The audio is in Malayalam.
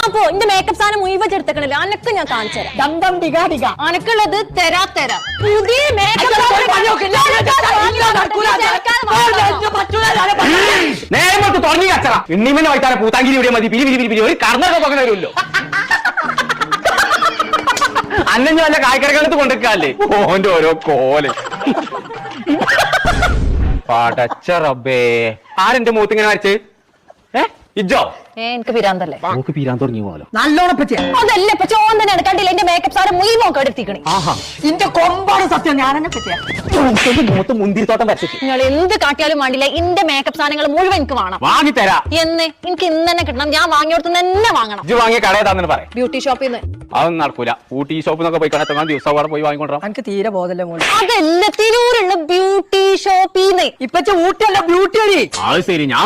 അപ്പൊ എന്റെ മേക്കപ്പ് സാധനം മുഴുവൻ എടുത്തക്കണില്ല അനക്ക് ഞാൻ കാണിച്ചു തരാം അനക്കുള്ളത് തരാ പുതിയ മേക്കപ്പ് നേരെ തുടങ്ങി കച്ചറ ഇണ്ണിമനെ വൈത്താനെ പൂത്താങ്കിരി ഇവിടെ മതി പിരി ഒരു കർണൊക്കെ പോകണ വരുമല്ലോ അന്നെ വല്ല കായ്ക്കരകളത്ത് കൊണ്ടിരിക്കാല്ലേ ഓന്റെ ഓരോ കോല് പടച്ച റബ്ബേ ആരെന്റെ മൂത്ത് ഇങ്ങനെ വരച്ച് ഇജ്ജോ എനിക്ക് പിരാന്തല്ലേ നമുക്ക് പീരാൻ തുടങ്ങി പോലോ നല്ലോണം അതല്ല ഇപ്പൊ ചോൻ തന്നെയാണ് കണ്ടില്ല എന്റെ മേക്കപ്പ് സാധനം മുഴുവൻ എടുത്തിക്കണേ ഇന്റെ കൊമ്പാണ് സത്യം ഞാനെന്നെ പറ്റിയ മൂത്ത് മുന്തിരിത്തോട്ടം വരച്ചു നിങ്ങൾ എന്ത് കാട്ടിയാലും വേണ്ടില്ല എന്റെ മേക്കപ്പ് സാധനങ്ങൾ മുഴുവൻ എനിക്ക് വേണം വാങ്ങിത്തരാ എന്ന് എനിക്ക് ഇന്ന് തന്നെ കിട്ടണം ഞാൻ വാങ്ങിയോടത്ത് തന്നെ വാങ്ങണം ഇജ്ജ് വാങ്ങിയ കടയതാന്ന് പറയാം ബ്യൂട്ടി ഷോപ്പിൽ നിന്ന് അതൊന്നും നടക്കൂല ഊട്ടി ഷോപ്പിൽ നിന്നൊക്കെ പോയി കാണാൻ ദിവസം അവിടെ പോയി വാങ്ങിക്കൊണ്ടാ എനിക്ക് തീരെ ബോധല്ലേ മോളെ അതല്ല തിരൂരുള്ള ബ്യൂട്ടി ഷോപ്പിൽ നിന്ന് ഇപ്പച്ച ഊട്ടിയല്ല ബ്യൂട്ടി അടി അത് ശരി ഞാൻ